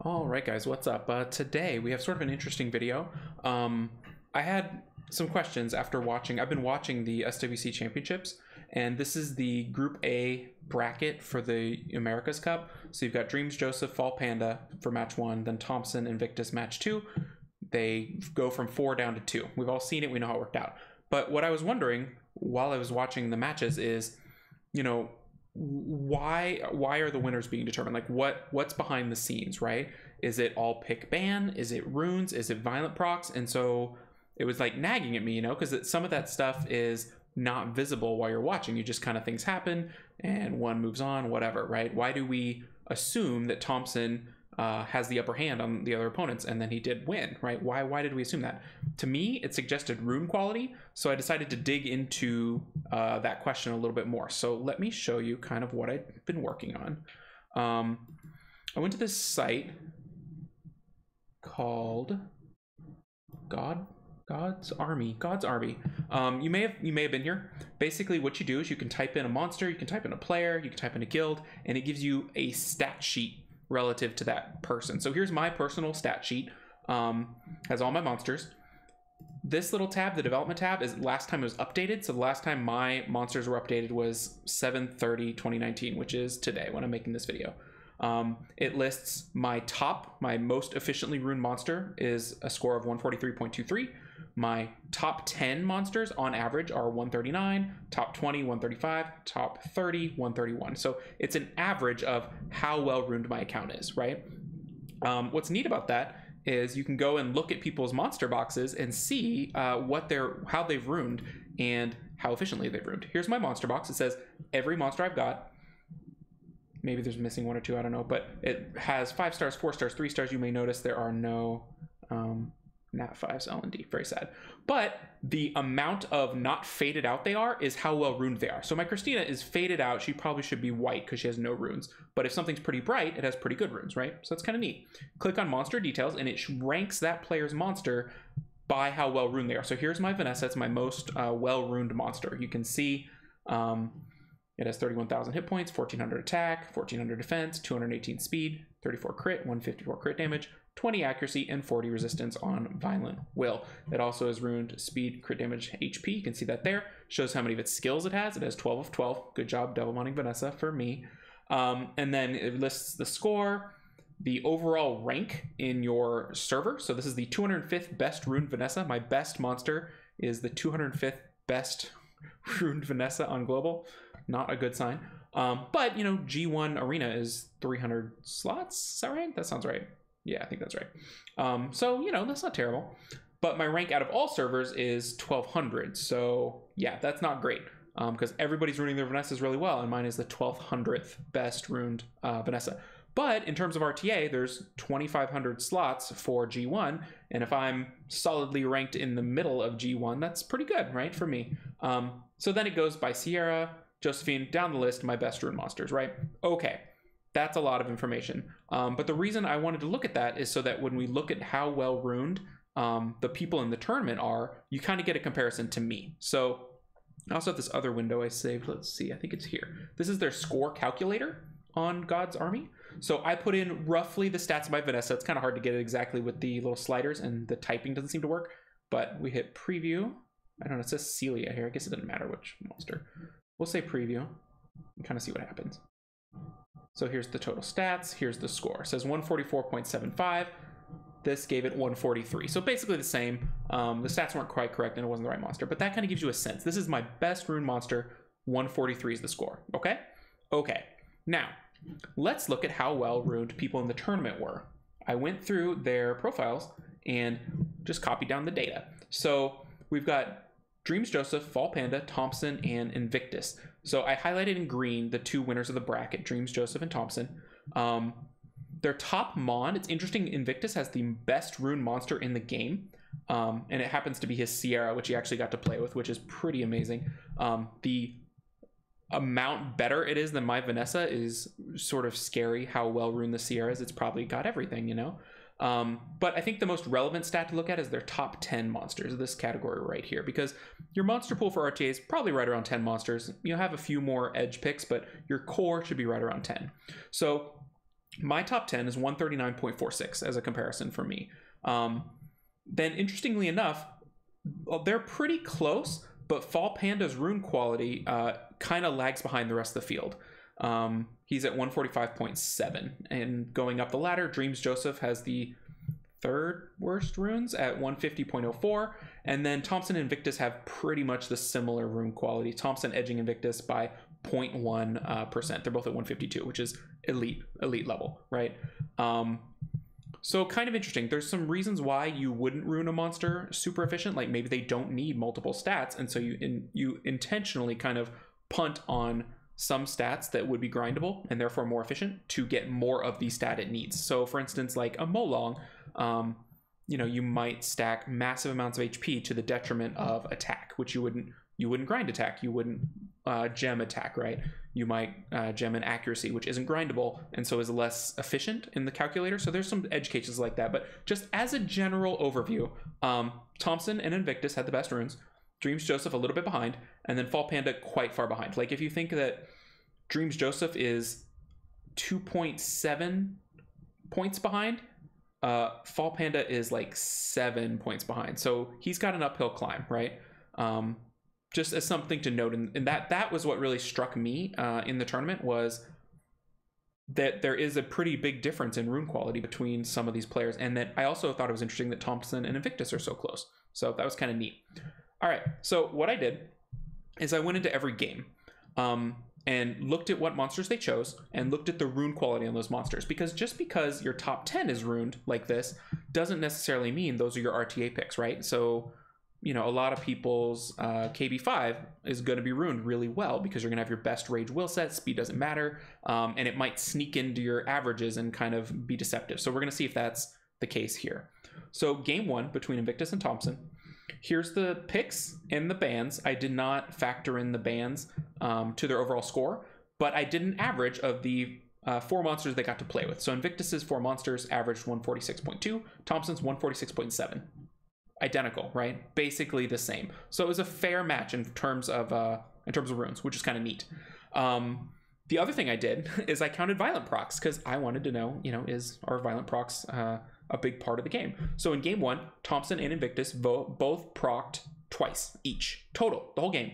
All right, guys, what's up? Today we have sort of an interesting video. I had some questions after watching. I've been watching the SWC Championships, and this is the Group A bracket for the America's Cup. So you've got Drmzjoseph, Fallpanda for match 1, then Thompsin Invictus match 2. They go from 4 down to 2. We've all seen it. We know how it worked out. But what I was wondering while I was watching the matches is, you know, why are the winners being determined? Like what's behind the scenes, right? Is it all pick ban? Is it runes? Is it violent procs? And so it was like nagging at me, you know, because some of that stuff is not visible while you're watching. You just kind of, things happen and one moves on, whatever, right? Why do we assume that Thompson has the upper hand on the other opponents, and then he did win, right? Why did we assume that? To me, it suggested rune quality, so I decided to dig into that question a little bit more. So let me show you kind of what I've been working on. I went to this site called GodsArmy. You may have been here. Basically, what you do is you can type in a monster, you can type in a player, you can type in a guild, and it gives you a stat sheet relative to that person. So here's my personal stat sheet. Has all my monsters. This little tab, the development tab, is last time it was updated. So the last time my monsters were updated was 7/30/2019, which is today when I'm making this video. It lists my most efficiently runed monster is a score of 143.23. My top 10 monsters on average are 139, top 20, 135, top 30, 131. So it's an average of how well runed my account is, right? What's neat about that is you can go and look at people's monster boxes and see how they've runed and how efficiently they've runed. Here's my monster box. It says every monster I've got. Maybe there's missing 1 or 2, I don't know, but it has 5 stars, 4 stars, 3 stars. You may notice there are no Nat 5s, L and D, very sad. But the amount of not faded out they are is how well runed they are. So my Christina is faded out. She probably should be white because she has no runes. But if something's pretty bright, it has pretty good runes, right? So that's kind of neat. Click on monster details and it ranks that player's monster by how well runed they are. So here's my Vanessa. It's my most well-runed monster. You can see it has 31,000 hit points, 1,400 attack, 1,400 defense, 218 speed, 34 crit, 154 crit damage, 20 accuracy, and 40 resistance on violent will. It also has ruined speed, crit damage, HP. You can see that there. Shows how many of its skills it has. It has 12 of 12. Good job double mounting Vanessa for me. And then it lists the score, the overall rank in your server. So this is the 205th best runed Vanessa. My best monster is the 205th best runed Vanessa on global. Not a good sign. But, you know, G1 Arena is 300 slots. Is that right? That sounds right. Yeah, I think that's right. So, you know, that's not terrible. But my rank out of all servers is 1,200. So, yeah, that's not great. Because everybody's ruining their Vanessas really well, and mine is the 1,200th best runed Vanessa. But in terms of RTA, there's 2,500 slots for G1. And if I'm solidly ranked in the middle of G1, that's pretty good, right, for me. So then it goes by Sierra, Josephine, down the list, my best rune monsters, right? Okay, that's a lot of information. But the reason I wanted to look at that is so that when we look at how well runed the people in the tournament are, you kind of get a comparison to me. So I also have this other window I saved. Let's see, I think it's here. This is their score calculator on GodsArmy. So I put in roughly the stats of my Vanessa. It's kind of hard to get it exactly with the little sliders, and the typing doesn't seem to work. But we hit preview. I don't know, it says Celia here. I guess it doesn't matter which monster. We'll say preview and kind of see what happens. So here's the total stats. Here's the score. It says 144.75. This gave it 143. So basically the same. The stats weren't quite correct and it wasn't the right monster, but that kind of gives you a sense. This is my best rune monster. 143 is the score. Okay? Okay. Now, let's look at how well runed people in the tournament were. I went through their profiles and just copied down the data. So we've got Drmzjoseph, Fallpanda, Thompsin, and Invictus. So I highlighted in green the 2 winners of the bracket, Drmzjoseph and Thompsin. Their top mon, it's interesting, Invictus has the best rune monster in the game. And it happens to be his Sierra, which he actually got to play with, which is pretty amazing. The amount better it is than my Vanessa is sort of scary how well runed the Sierra is. It's probably got everything, you know? But I think the most relevant stat to look at is their top 10 monsters, this category right here, because your monster pool for RTA is probably right around 10 monsters. You'll have a few more edge picks, but your core should be right around 10. So My top 10 is 139.46 as a comparison for me. Then interestingly enough, they're pretty close, but Fallpanda's rune quality kind of lags behind the rest of the field. He's at 145.7, and going up the ladder, Drmzjoseph has the third worst runes at 150.04, and then Thompsin and Invictus have pretty much the similar rune quality. Thompsin edging Invictus by 0.1%. They're both at 152, which is elite level, right? So kind of interesting. There's some reasons why you wouldn't rune a monster super efficient, like maybe they don't need multiple stats, and so you intentionally kind of punt on some stats that would be grindable and therefore more efficient to get more of the stat it needs. So for instance, like a Molong, you know, you might stack massive amounts of HP to the detriment of attack, which you wouldn't grind attack, you wouldn't gem attack, right? You might gem an accuracy, which isn't grindable and so is less efficient in the calculator. So there's some edge cases like that, but just as a general overview, Thompsin and Invictus had the best runes, Drmzjoseph a little bit behind, and then Fallpanda quite far behind. Like if you think that Drmzjoseph is 2.7 points behind, Fallpanda is like 7 points behind. So he's got an uphill climb, right? Just as something to note, and that was what really struck me in the tournament, was that there is a pretty big difference in rune quality between some of these players, and that I also thought it was interesting that Thompsin and Invictus are so close. So that was kind of neat. All right, so what I did is I went into every game and looked at what monsters they chose and looked at the rune quality on those monsters, because just because your top 10 is runed like this doesn't necessarily mean those are your RTA picks, right? So, you know, a lot of people's KB5 is going to be ruined really well because you're going to have your best rage will set, speed doesn't matter, and it might sneak into your averages and kind of be deceptive. So we're going to see if that's the case here. So game one between Invictus and Thompsin. Here's the picks and the bans. I did not factor in the bans to their overall score, but I did an average of the 4 monsters they got to play with. So Invictus's 4 monsters averaged 146.2, Thompson's 146.7. Identical, right? Basically the same. So it was a fair match in terms of runes, which is kind of neat. The other thing I did is I counted violent procs because I wanted to know, you know, is our violent procs a big part of the game? So in game 1, Thompsin and Invictus both procced twice each, total, the whole game.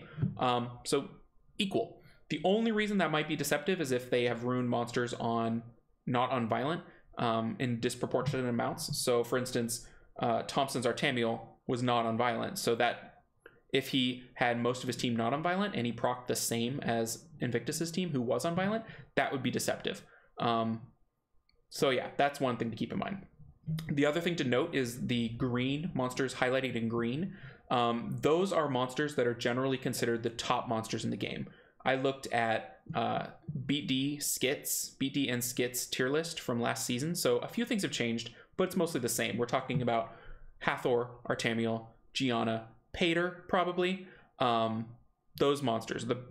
So equal. The only reason that might be deceptive is if they have ruined monsters not on violent in disproportionate amounts. So for instance, Thompson's Artamiel was not on violent, so that if he had most of his team not on violent and he procced the same as Invictus's team who was on violent, that would be deceptive. So yeah, that's one thing to keep in mind. The other thing to note is the green monsters highlighted in green. Those are monsters that are generally considered the top monsters in the game. I looked at Beat D and Skits tier list from last season, so a few things have changed, but it's mostly the same. We're talking about Hathor, Artamiel, Gianna, Pater, probably. Those monsters, the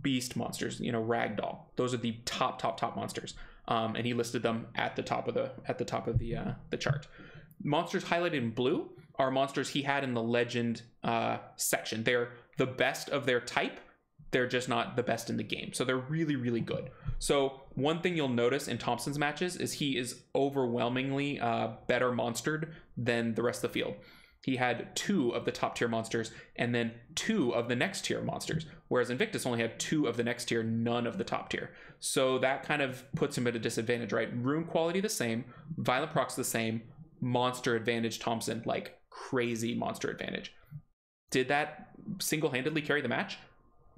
beast monsters, you know, Ragdoll. Those are the top monsters. And he listed them at the top of the chart. Monsters highlighted in blue are monsters he had in the legend section. They're the best of their type. They're just not the best in the game. So they're really, really good. So one thing you'll notice in Thompson's matches is he is overwhelmingly better monstered than the rest of the field. He had 2 of the top tier monsters and then 2 of the next tier monsters, whereas Invictus only had 2 of the next tier, none of the top tier. So that kind of puts him at a disadvantage, right? Rune quality the same, violent procs the same, monster advantage Thompson, like crazy monster advantage. Did that single-handedly carry the match?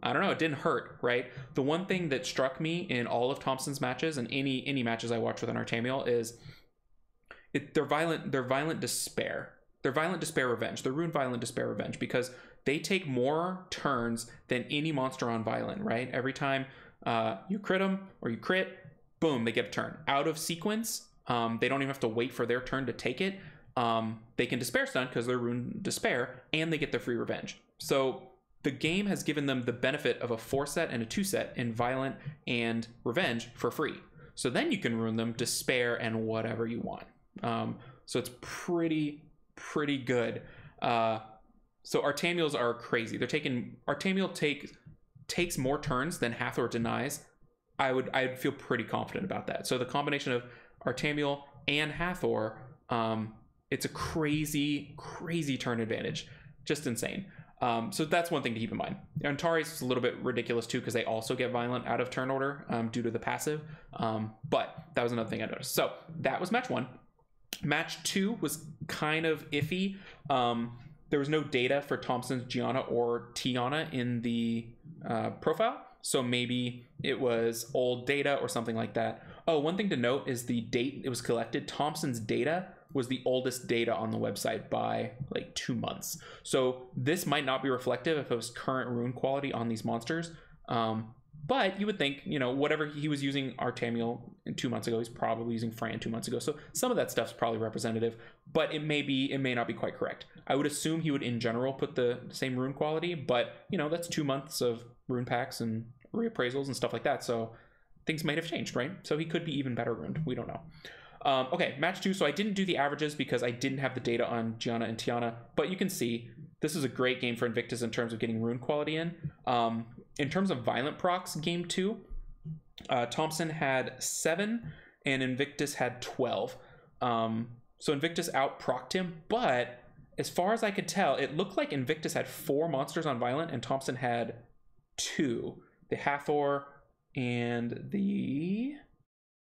I don't know, it didn't hurt, right? The one thing that struck me in all of Thompson's matches and any matches I watch with an Artamiel is their violent despair. Their violent despair revenge. Their rune violent despair revenge, because they take more turns than any monster on violent, right? Every time you crit them or you crit, boom, they get a turn. Out of sequence, they don't even have to wait for their turn to take it. They can despair stun because they're rune despair, and they get their free revenge. So the game has given them the benefit of a 4-set and a 2-set in violent and revenge for free. So then you can rune them despair and whatever you want. So it's pretty good. So Artamiels are crazy. Artamiel takes more turns than Hathor denies I'd feel pretty confident about that. So the combination of Artamiel and Hathor, it's a crazy turn advantage, just insane. So that's one thing to keep in mind. Antares is a little bit ridiculous too, because they also get violent out of turn order due to the passive. But that was another thing I noticed. So that was match 1. Match 2 was kind of iffy. There was no data for Thompson's Gianna or Tiana in the profile. So maybe it was old data or something like that. Oh, one thing to note is the date it was collected. Thompson's data was the oldest data on the website by like 2 months. So this might not be reflective if it was current rune quality on these monsters. But you would think, you know, whatever he was using Artamiel 2 months ago, he's probably using Fran 2 months ago. So some of that stuff's probably representative, but it may not be quite correct. I would assume he would in general put the same rune quality, but you know, that's 2 months of rune packs and reappraisals and stuff like that. So things might have changed, right? So he could be even better runed. We don't know. Okay, match 2. So I didn't do the averages because I didn't have the data on Gianna and Tiana, but you can see this is a great game for Invictus in terms of getting rune quality in. In terms of violent procs, game 2, Thompson had 7 and Invictus had 12. So Invictus out-procced him, but as far as I could tell, it looked like Invictus had 4 monsters on violent and Thompson had 2. The Hathor and the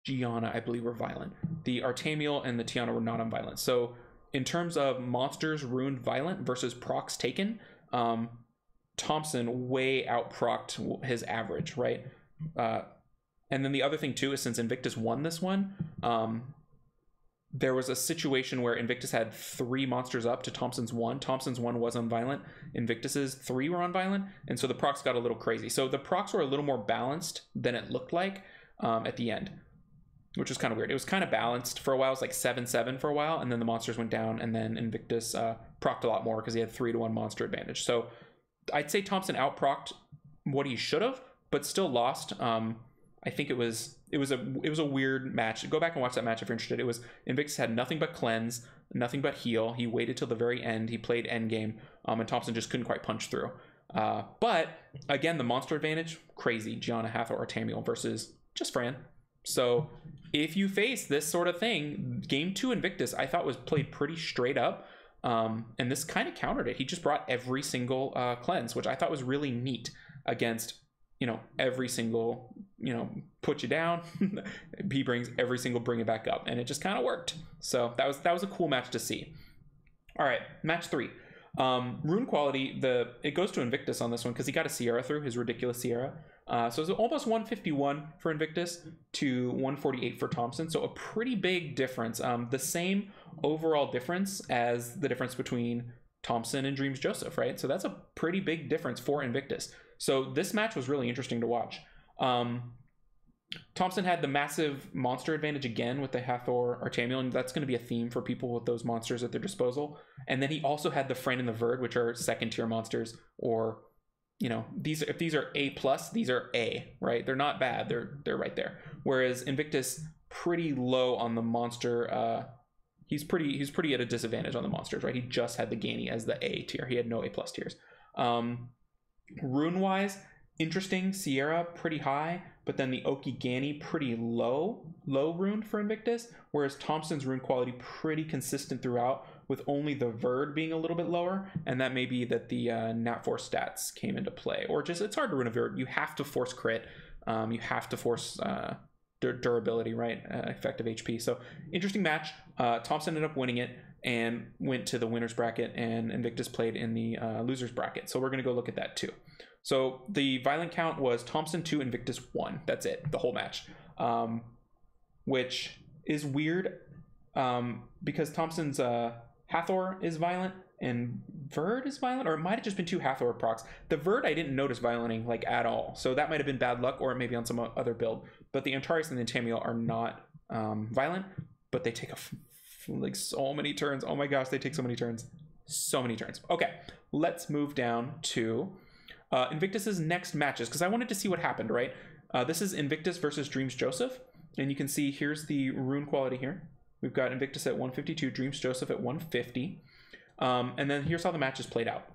Gianna, I believe, were violent. The Artamiel and the Tiana were not on violent. So in terms of monsters ruined violent versus procs taken, Thompson way out-procced his average, right? And then the other thing too is since Invictus won this one, there was a situation where Invictus had 3 monsters up to Thompson's 1. Thompson's 1 was on violent. Invictus's 3 were on violent. And so the procs got a little crazy. So the procs were a little more balanced than it looked like at the end, which was kind of weird. It was kind of balanced for a while. It was like 7-7 for a while. And then the monsters went down. And then Invictus procced a lot more because he had 3-1 monster advantage. So I'd say Thompson out-procced what he should have, but still lost. I think it was a weird match. Go back and watch that match if you're interested. It was Invictus had nothing but cleanse, nothing but heal. He waited till the very end. He played endgame, and Thompson just couldn't quite punch through. But again, the monster advantage, crazy. Gianna, Hathor, Artamiel versus just Fran. So if you face this sort of thing, game 2 Invictus I thought was played pretty straight up. And this kind of countered it. He just brought every single cleanse, which I thought was really neat against, you know, every single, you know, put you down. He brings every single bring it back up, and it just kind of worked. So that was a cool match to see. All right, match 3. Rune quality, it goes to Invictus on this one because he got a Sierra through, his ridiculous Sierra. So it's almost 151 for Invictus to 148 for Thompson. So a pretty big difference. The same overall difference as the difference between Thompson and Drmzjoseph, right? So that's a pretty big difference for Invictus. So this match was really interesting to watch. Thompson had the massive monster advantage again with the Hathor Artamiel, and that's going to be a theme for people with those monsters at their disposal. And then he also had the Friend and the Verd, which are second tier monsters, or, you know, if these are A+, these are A, right? They're not bad. They're right there. Whereas Invictus pretty low on the monster. He's pretty at a disadvantage on the monsters, right? He just had the Gainy as the A tier. He had no A+ tiers. Rune wise, interesting. Sierra pretty high, but then the Okigani pretty low rune for Invictus, whereas Thompson's rune quality pretty consistent throughout, with only the Verd being a little bit lower, and that may be that the Nat Force stats came into play, or just it's hard to rune a Verd. You have to force crit, you have to force durability, right? Effective HP. So interesting match. Thompson ended up winning it and went to the winner's bracket, and Invictus played in the loser's bracket. So we're going to go look at that too. So the violent count was Thompson 2, Invictus 1. That's it, the whole match, which is weird because Thompson's Hathor is violent and Verd is violent, or it might have just been 2 Hathor procs. The Verd I didn't notice violenting like at all, so that might have been bad luck, or maybe on some other build. But the Antares and the Artamiel are not violent, but they take like so many turns. Oh my gosh, they take so many turns. Okay, let's move down to Invictus's next matches, because I wanted to see what happened, right? This is Invictus versus Drmzjoseph, and you can see here's the rune quality here. We've got Invictus at 152, Drmzjoseph at 150. And then here's how the matches played out.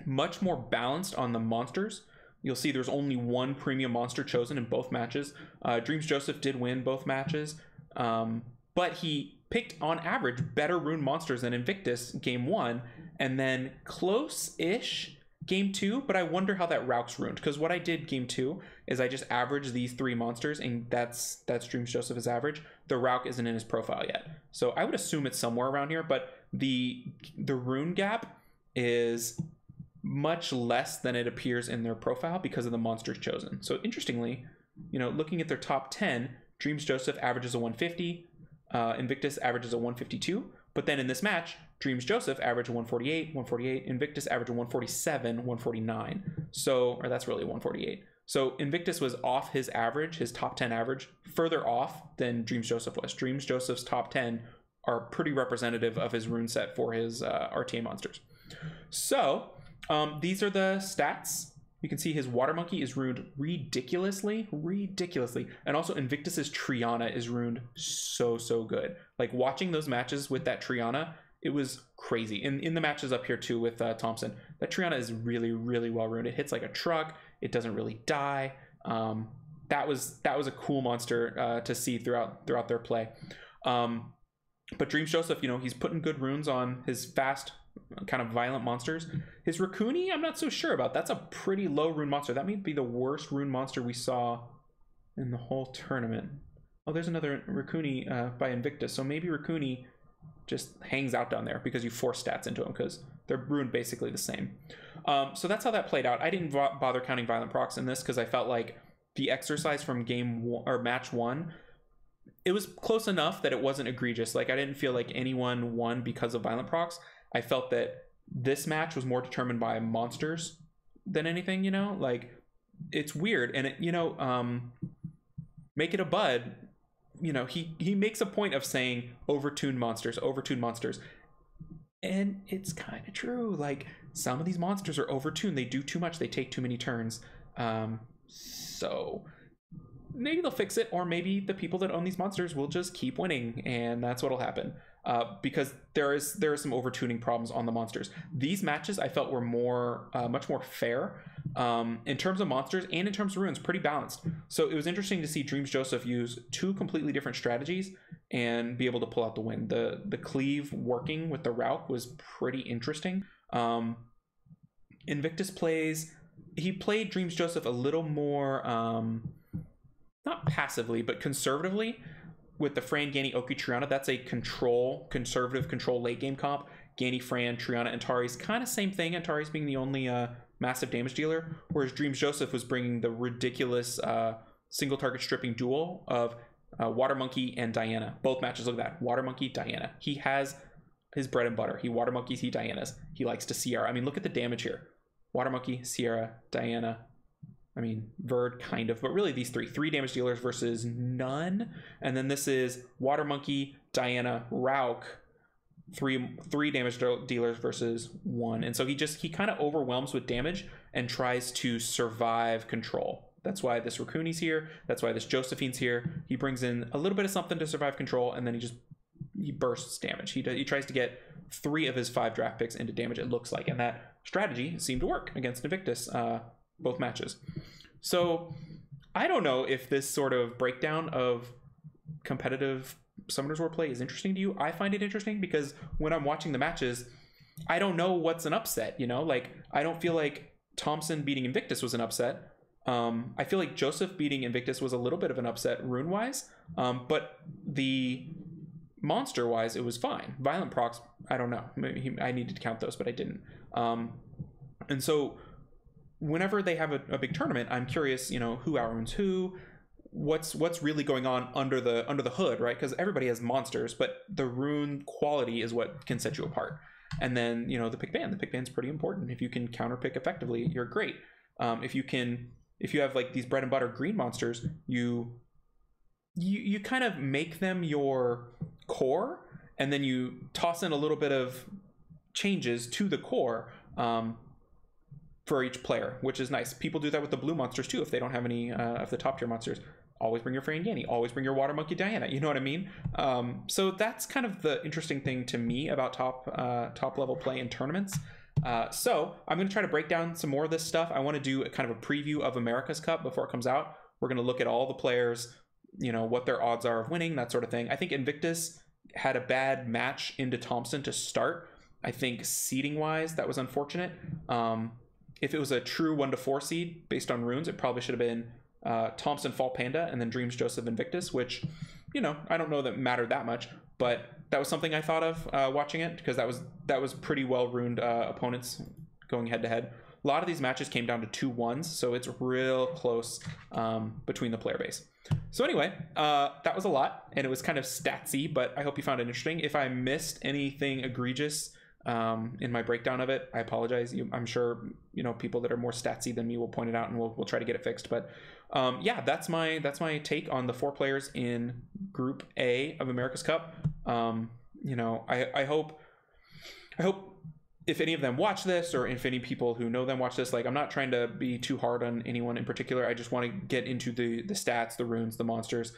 Much more balanced on the monsters. you'll see there's only one premium monster chosen in both matches. Drmzjoseph did win both matches, but he picked on average better rune monsters than Invictus game 1, and then close-ish game 2, but I wonder how that Rauk's ruined, because what I did game 2 is I just averaged these 3 monsters, and that's Drmzjoseph average. The Rauk isn't in his profile yet, so I would assume it's somewhere around here, but the rune gap is much less than it appears in their profile because of the monsters chosen. So interestingly, you know, looking at their top 10, Drmzjoseph averages a 150, Invictus averages a 152, but then in this match, Drmzjoseph averaged a 148, Invictus averaged a 147, 149. So, or that's really 148. So Invictus was off his average, his top 10 average, further off than Drmzjoseph was. Drmzjoseph's top 10 are pretty representative of his rune set for his RTA monsters. So these are the stats. You can see his Water Monkey is runed ridiculously. And also Invictus's Triana is runed so good. Like watching those matches with that Triana, it was crazy. In the matches up here too with Thompsin, that Triana is really well runed. It hits like a truck. It doesn't really die. That was a cool monster to see throughout their play. But Drmzjoseph, you know, he's putting good runes on his fast, kind of violent monsters. His Raccoony, I'm not so sure about. That's a pretty low rune monster. That may be the worst rune monster we saw in the whole tournament. Oh, there's another Raccoony by Invictus. So maybe Raccoony just hangs out down there because you force stats into him because they're runed basically the same. So that's how that played out. I didn't bother counting violent procs in this because I felt like the exercise from game 1 or match 1, it was close enough that it wasn't egregious. Like I didn't feel like anyone won because of violent procs. I felt that this match was more determined by monsters than anything, you know? Like, it's weird. And, it, you know, Make It a Bud, you know, he makes a point of saying overtuned monsters. And it's kind of true. Like, some of these monsters are overtuned. They do too much. They take too many turns. So maybe they'll fix it, or maybe the people that own these monsters will just keep winning, and that's what'll happen. Because there are some overtuning problems on the monsters. These matches I felt were much more fair in terms of monsters and in terms of runes, pretty balanced. So it was interesting to see Drmzjoseph use 2 completely different strategies and be able to pull out the win. The cleave working with the Rauk was pretty interesting. Invictus played Drmzjoseph a little more not passively but conservatively. With the Fran, Ganny, Oki, Triana, that's a conservative control late game comp. Ganny, Fran, Triana, Antares, kind of same thing. Antares being the only massive damage dealer, whereas Drmzjoseph was bringing the ridiculous single target stripping duel of Water Monkey and Diana. Both matches, look at that. Water Monkey, Diana. He has his bread and butter. He Water Monkeys, he Dianas. He likes to Sierra. I mean, look at the damage here. Water Monkey, Sierra, Diana. I mean, Verd, kind of, but really these 3 damage dealers versus none. And then this is Water Monkey, Diana, Rauk, three damage dealers versus 1. And so he kind of overwhelms with damage and tries to survive control. That's why this Raccoony's here. That's why this Josephine's here. He brings in a little bit of something to survive control, and then he bursts damage. He tries to get 3 of his 5 draft picks into damage, it looks like. And that strategy seemed to work against Invictus. Both matches. So I don't know if this sort of breakdown of competitive Summoners War play is interesting to you. I find it interesting because when I'm watching the matches, I don't know what's an upset, you know? Like, I don't feel like Thompsin beating Invictus was an upset. I feel like Joseph beating Invictus was a little bit of an upset rune-wise, but the monster-wise, it was fine. Violent procs, I don't know. Maybe I needed to count those, but I didn't. And so whenever they have a big tournament, I'm curious, you know, who outruns who, what's really going on under the hood, right? Because everybody has monsters, but the rune quality is what can set you apart. And then, you know, the pick band's pretty important. If you can counter pick effectively, you're great. If you have like these bread and butter green monsters, you kind of make them your core, and then you toss in a little bit of changes to the core for each player, which is nice. People do that with the blue monsters too if they don't have any of the top tier monsters. Always bring your Fran Ganny, always bring your Water Monkey Diana, you know what I mean? So that's kind of the interesting thing to me about top level play in tournaments. So I'm going to try to break down some more of this stuff. I want to do a kind of a preview of America's Cup before it comes out. We're going to look at all the players, you know, what their odds are of winning, that sort of thing. I think Invictus had a bad match into Thompsin to start. I think seeding wise, that was unfortunate. If it was a true 1-4 seed based on runes, it probably should have been Thompsin, Fallpanda, and then Drmzjoseph Invictus, which, you know, I don't know that mattered that much, but that was something I thought of watching it, because that was pretty well runed opponents going head to head. A lot of these matches came down to 2-1s, so it's real close between the player base. So anyway, that was a lot, and it was kind of statsy, but I hope you found it interesting. If I missed anything egregious in my breakdown of it, I apologize. I'm sure, you know, people that are more statsy than me will point it out, and we'll try to get it fixed. But yeah, that's my take on the 4 players in Group A of America's Cup. You know, I hope if any of them watch this, or if any people who know them watch this, like, I'm not trying to be too hard on anyone in particular. I just want to get into the stats, the runes, the monsters.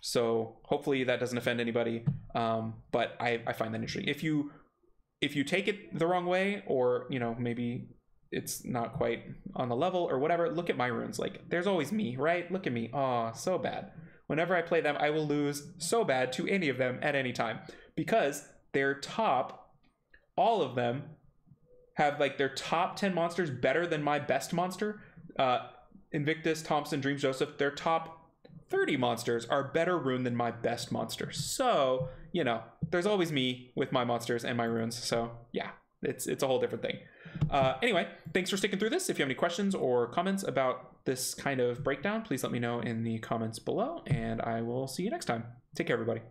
So hopefully that doesn't offend anybody. But I find that interesting. If you take it the wrong way, or, you know, maybe it's not quite on the level or whatever, look at my runes. Like, there's always me, right? Look at me. Oh, so bad. Whenever I play them, I will lose so bad to any of them at any time, because their top, all of them have like their top 10 monsters better than my best monster. Invictus, Thompsin, Drmzjoseph, their top 30 monsters are better rune than my best monster. So, you know, there's always me with my monsters and my runes. So yeah, it's a whole different thing. Anyway, thanks for sticking through this. If you have any questions or comments about this kind of breakdown, please let me know in the comments below, and I will see you next time. Take care, everybody.